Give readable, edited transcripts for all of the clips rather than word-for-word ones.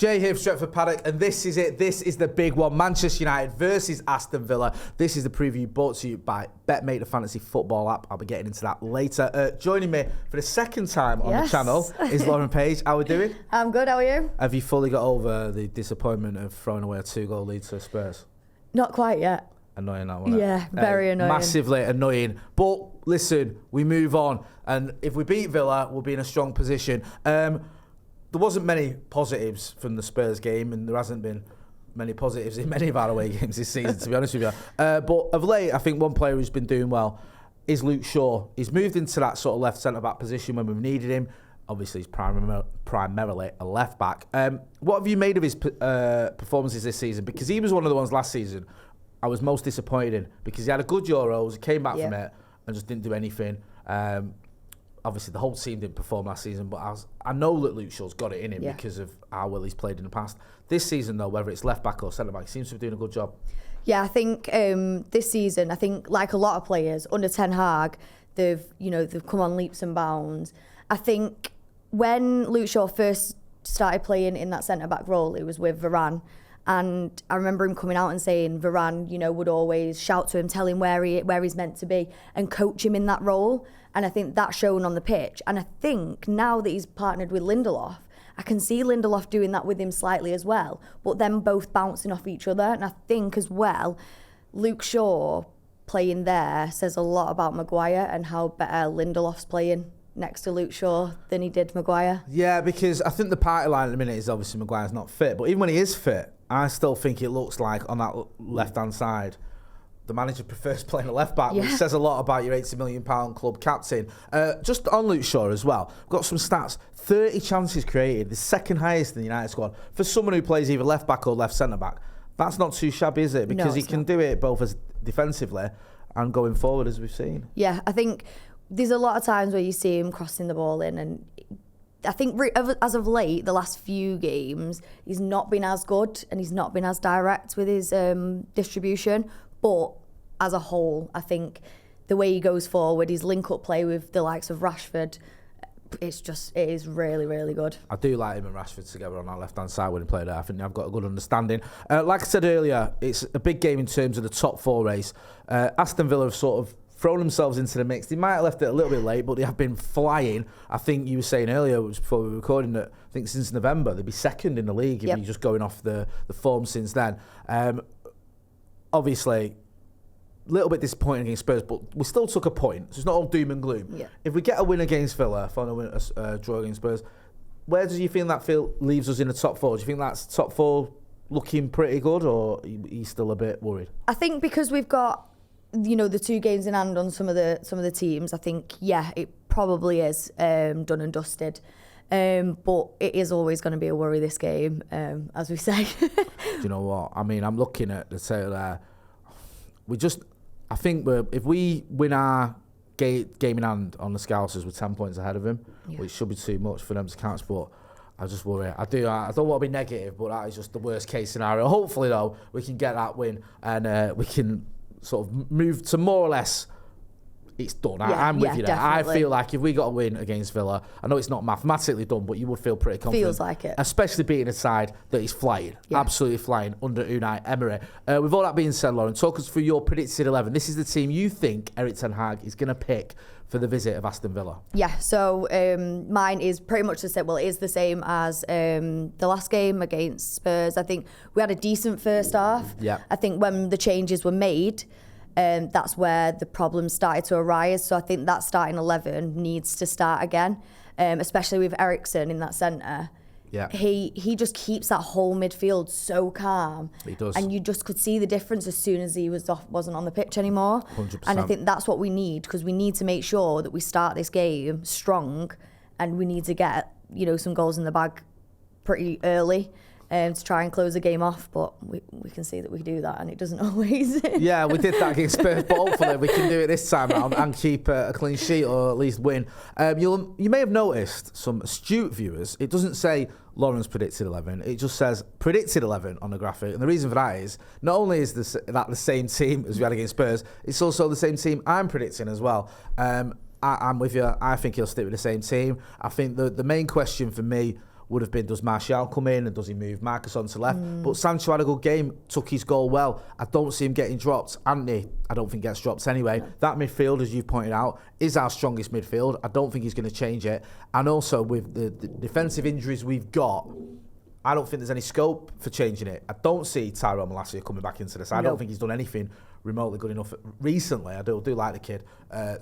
Jay here for Stretford, Paddock, and this is it. This is the big one. Manchester United versus Aston Villa. This is the preview brought to you by BetMate, the fantasy football app. I'll be getting into that later. Joining me for the second time on the channel is Lauren Page. How are we doing? I'm good, how are you? Have you fully got over the disappointment of throwing away a 2-goal lead to Spurs? Not quite yet. Annoying that, wasn't it? Yeah, very annoying. Massively annoying. But listen, we move on. And if we beat Villa, we'll be in a strong position. There wasn't many positives from the Spurs game, and there hasn't been many positives in many of our away games this season, to be honest with you. But of late, I think one player who's been doing well is Luke Shaw. He's moved into that sort of left centre-back position when we've needed him. Obviously, he's primarily a left-back. What have you made of his performances this season? Because he was one of the ones last season I was most disappointed in, because he had a good Euros, came back from it, and just didn't do anything. Obviously, the whole team didn't perform last season, but I know that Luke Shaw's got it in him because of how well he's played in the past. This season, though, whether it's left-back or centre-back, he seems to be doing a good job. Yeah, I think this season, like a lot of players, under Ten Hag, they've come on leaps and bounds. I think when Luke Shaw first started playing in that centre-back role, it was with Varane. And I remember him coming out and saying Varane, would always shout to him, tell him where he's meant to be and coach him in that role. And I think that's shown on the pitch. And I think now that he's partnered with Lindelof, I can see Lindelof doing that with him slightly as well, but them both bouncing off each other. And I think as well, Luke Shaw playing there says a lot about Maguire and how better Lindelof's playing next to Luke Shaw than he did Maguire. Yeah, because I think the party line at the minute is obviously Maguire's not fit, but even when he is fit, I still think it looks like on that left-hand side, the manager prefers playing a left-back, which says a lot about your £80 million club captain. Just on Luke Shaw as well, I've got some stats. 30 chances created, the second highest in the United squad. For someone who plays either left-back or left centre-back, that's not too shabby, is it? Because he can do it both as defensively and going forward, as we've seen. Yeah, I think there's a lot of times where you see him crossing the ball in, and I think as of late, the last few games, he's not been as good and he's not been as direct with his distribution. But as a whole, I think the way he goes forward, his link-up play with the likes of Rashford, it is really, really good. I do like him and Rashford together on our left-hand side when he played there. I think I've got a good understanding. Like I said earlier, it's a big game in terms of the top four race. Aston Villa have sort of thrown themselves into the mix. They might have left it a little bit late, but they have been flying. I think you were saying earlier, before we were recording, that I think since November, they'd be second in the league if you're just going off the form since then. Obviously, a little bit disappointing against Spurs, but we still took a point, so it's not all doom and gloom. Yeah. If we get a win against Villa, following a draw against Spurs, where do you think that leaves us in the top four? Do you think that's top four looking pretty good, or are you still a bit worried? I think because we've got the 2 games in hand on some of the teams, I think it probably is done and dusted. But it is always going to be a worry, this game, as we say. Do you know what? I mean, I'm looking at the table there. I think if we win our game in hand on the Scousers, we're 10 points ahead of them, which should be too much for them to catch, but I just worry. I don't want to be negative, but that is just the worst case scenario. Hopefully, though, we can get that win and we can sort of move to more or less it's done. I'm with you there. Definitely. I feel like if we got a win against Villa, I know it's not mathematically done, but you would feel pretty confident. Feels like it. Especially beating a side that is flying, absolutely flying under Unai Emery. With all that being said, Lauren, talk us through your predicted 11. This is the team you think Erik Ten Hag is going to pick for the visit of Aston Villa. Yeah, so mine is pretty much the same. Well, it is the same as the last game against Spurs. I think we had a decent first half. Yeah. I think when the changes were made, that's where the problems started to arise. So I think that starting 11 needs to start again, especially with Eriksen in that centre. Yeah. He just keeps that whole midfield so calm. He does. And you just could see the difference as soon as he wasn't on the pitch anymore. 100%. And I think that's what we need, because we need to make sure that we start this game strong, and we need to get some goals in the bag pretty early. To try and close the game off, but we can see that we do that, and it doesn't always. Yeah, we did that against Spurs, but hopefully we can do it this time round and keep a clean sheet, or at least win. You may have noticed, some astute viewers, it doesn't say Lauren's predicted 11, it just says predicted 11 on the graphic, and the reason for that is not only is that the same team as we had against Spurs, it's also the same team I'm predicting as well. I'm with you. I think he'll stick with the same team. I think the main question for me would have been, does Martial come in and does he move Marcus onto left? But Sancho had a good game, took his goal well. I don't see him getting dropped. Anthony, I don't think gets dropped anyway. No. That midfield, as you pointed out, is our strongest midfield. I don't think he's going to change it. And also with the defensive injuries we've got, I don't think there's any scope for changing it. I don't see Tyrone Malacia coming back into this. I don't think he's done anything remotely good enough recently. I do like the kid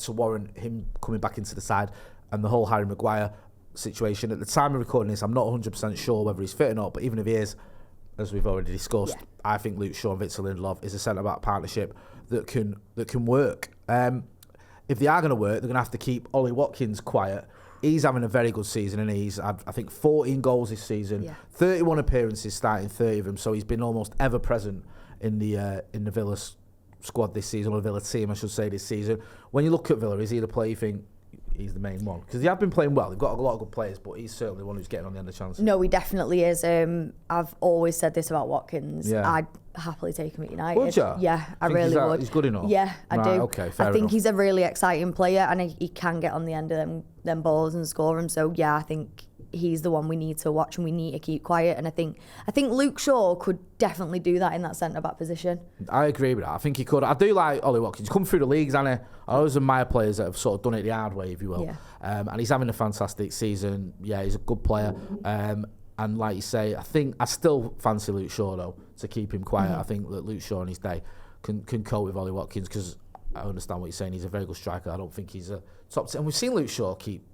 to warrant him coming back into the side. And the whole Harry Maguire situation, at the time of recording this, I'm not 100% sure whether he's fit or not, but even if he is, as we've already discussed, I think Luke Shaw and Victor Lindelof is a centre-back partnership that can work. If they are going to work, they're going to have to keep Ollie Watkins quiet. He's having a very good season, and he's had, I think, 14 goals this season, 31 appearances, starting 30 of them, so he's been almost ever present in the Villa squad this season, or the Villa team, I should say, this season. When you look at Villa, is he the player you think he's the main one? Because they have been playing well. They've got a lot of good players, but he's certainly the one who's getting on the end of chances. No, he definitely is. I've always said this about Watkins. Yeah. I'd happily take him at United. Would you? Yeah, I really would. He's good enough? Yeah, I do. Okay, fair I think enough. he's a really exciting player, and he can get on the end of them balls and score them. So, yeah, I think he's the one we need to watch and we need to keep quiet. And I think Luke Shaw could definitely do that in that centre-back position. I agree with that. I think he could. I do like Ollie Watkins. He's come through the leagues, hasn't he? I always admire players that have sort of done it the hard way, if you will. Yeah. And he's having a fantastic season. Yeah, he's a good player. And like you say, I still fancy Luke Shaw, though, to keep him quiet. I think that Luke Shaw in his day can cope with Ollie Watkins, because I understand what you're saying. He's a very good striker. I don't think he's a top 10. And we've seen Luke Shaw keep,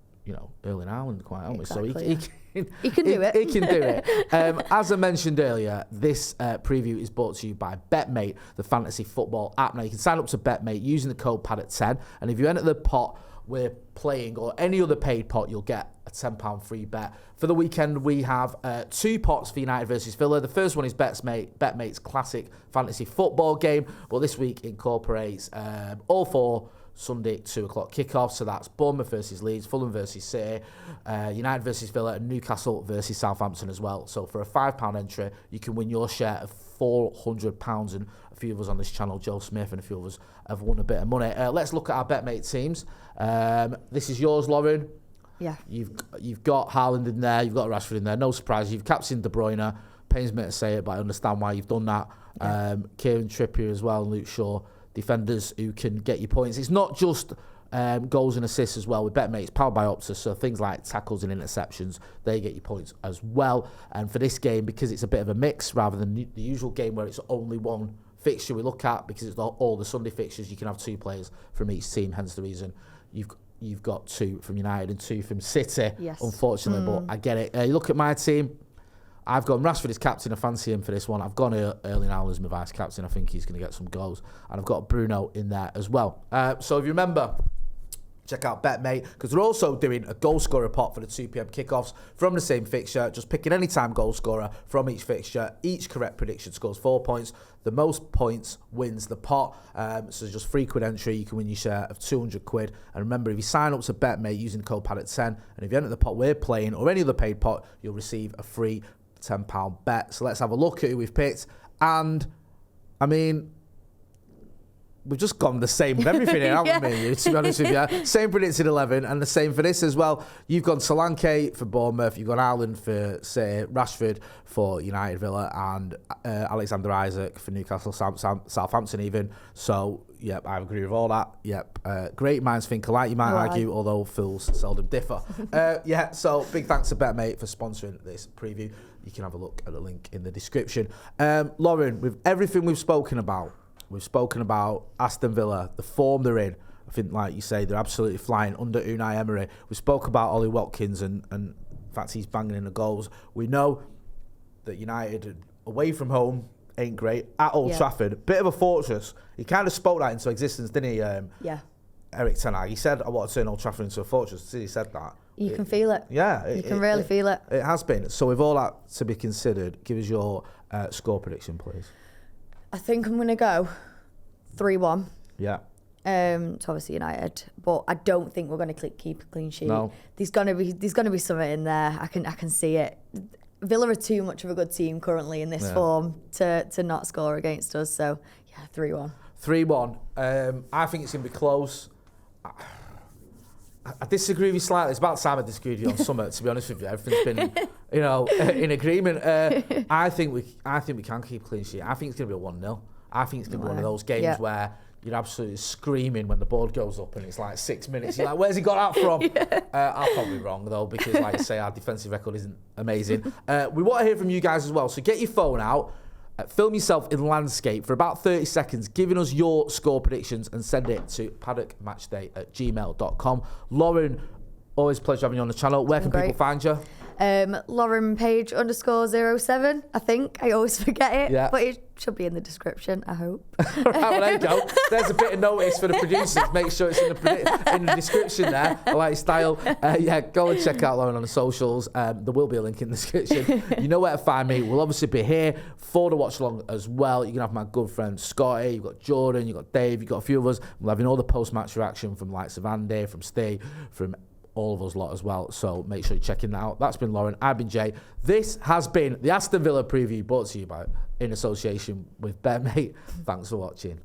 Erling Haaland quite, haven't we? Exactly, so he can do it. He can do it. As I mentioned earlier, this preview is brought to you by BetMate, the fantasy football app. Now, you can sign up to BetMate using the code Paddock10, and if you enter the pot we're playing, or any other paid pot, you'll get a £10 free bet. For the weekend, we have 2 pots for United versus Villa. The first one is BetMate's classic fantasy football game, but this week incorporates all 4 Sunday 2 o'clock kickoffs. So that's Bournemouth versus Leeds, Fulham versus City, United versus Villa, and Newcastle versus Southampton as well. So for a £5 entry, you can win your share of £400. And a few of us on this channel, Joe Smith and a few of us, have won a bit of money. Let's look at our BetMate teams. This is yours, Lauren. Yeah. You've got Haaland in there, you've got Rashford in there. No surprise, you've captained De Bruyne. Pains me to say it, but I understand why you've done that. Yeah. Kieran Trippier as well, and Luke Shaw, defenders who can get you points. It's not just goals and assists as well with BetMate. It's powered by Optus, so things like tackles and interceptions, they get you points as well. And for this game, because it's a bit of a mix rather than the usual game where it's only one fixture we look at, because it's all the Sunday fixtures, you can have 2 players from each team, hence the reason you've got 2 from United and 2 from City, yes. Unfortunately, but I get it. You look at my team, I've gone Rashford as captain. I fancy him for this one. I've gone Erling Haaland as my vice captain. I think he's going to get some goals. And I've got Bruno in there as well. So if you remember, check out BetMate, because they're also doing a goal scorer pot for the 2 p.m. kickoffs from the same fixture. Just pick an anytime goal scorer from each fixture. Each correct prediction scores 4 points. The most points wins the pot. So just £3 entry, you can win your share of £200. And remember, if you sign up to BetMate using the code Paddock10, and if you enter the pot we're playing or any other paid pot, you'll receive a free £10 bet. So let's have a look at who we've picked. And I mean, we've just gone the same with everything here, haven't we? To be honest with you. Same predicted 11, and the same for this as well. You've gone Solanke for Bournemouth, you've gone Haaland for City, Rashford for United, Villa, and Alexander Isak for Newcastle, Southampton even. So, yep, I agree with all that. Yep, great minds think alike, you might argue, although fools seldom differ. So big thanks to BetMate for sponsoring this preview. You can have a look at the link in the description. Lauren, with everything we've spoken about Aston Villa, the form they're in. I think, like you say, they're absolutely flying under Unai Emery. We spoke about Ollie Watkins and in fact, he's banging in the goals. We know that United, away from home, ain't great. At Old Trafford, bit of a fortress. He kind of spoke that into existence, didn't he? Eric Ten Hag. He said, I want to turn Old Trafford into a fortress. He said that. You can feel it. Yeah. You can really feel it. It has been. So with all that to be considered, give us your score prediction, please. I think I'm going to go 3-1. Yeah. To obviously United, but I don't think we're going to keep a clean sheet. No. There's going to be something in there. I can see it. Villa are too much of a good team currently in this form to not score against us. So yeah, 3-1. 3-1. I think it's going to be close. I disagree with you slightly. It's about time I disagree with you on something, to be honest with you. Everything's been, in agreement. I think we can keep a clean sheet. I think it's going to be a 1-0. I think it's going to be one of those games where you're absolutely screaming when the board goes up and it's like 6 minutes. You're like, where's he got that from? I'm probably wrong, though, because, like I say, our defensive record isn't amazing. We want to hear from you guys as well. So get your phone out. Film yourself in landscape for about 30 seconds, giving us your score predictions and send it to paddockmatchday@gmail.com. Lauren, always a pleasure having you on the channel. Where can people find you? Lauren Page _07, I think. I always forget it, but it should be in the description, I hope. Right, well, there you go. There's a bit of notice for the producers. Make sure it's in the description there. I like your style. Go and check out Lauren on the socials. There will be a link in the description. You know where to find me. We'll obviously be here for the watch along as well. You can have my good friend Scotty, you've got Jordan, you've got Dave, you've got a few of us. We're having all the post-match reaction from likes of Andy, from Steve, from all of us lot as well, so make sure you're checking that out. That's been Lauren, I've been Jay. This has been the Aston Villa preview, brought to you in association with Ben, mate. Thanks for watching.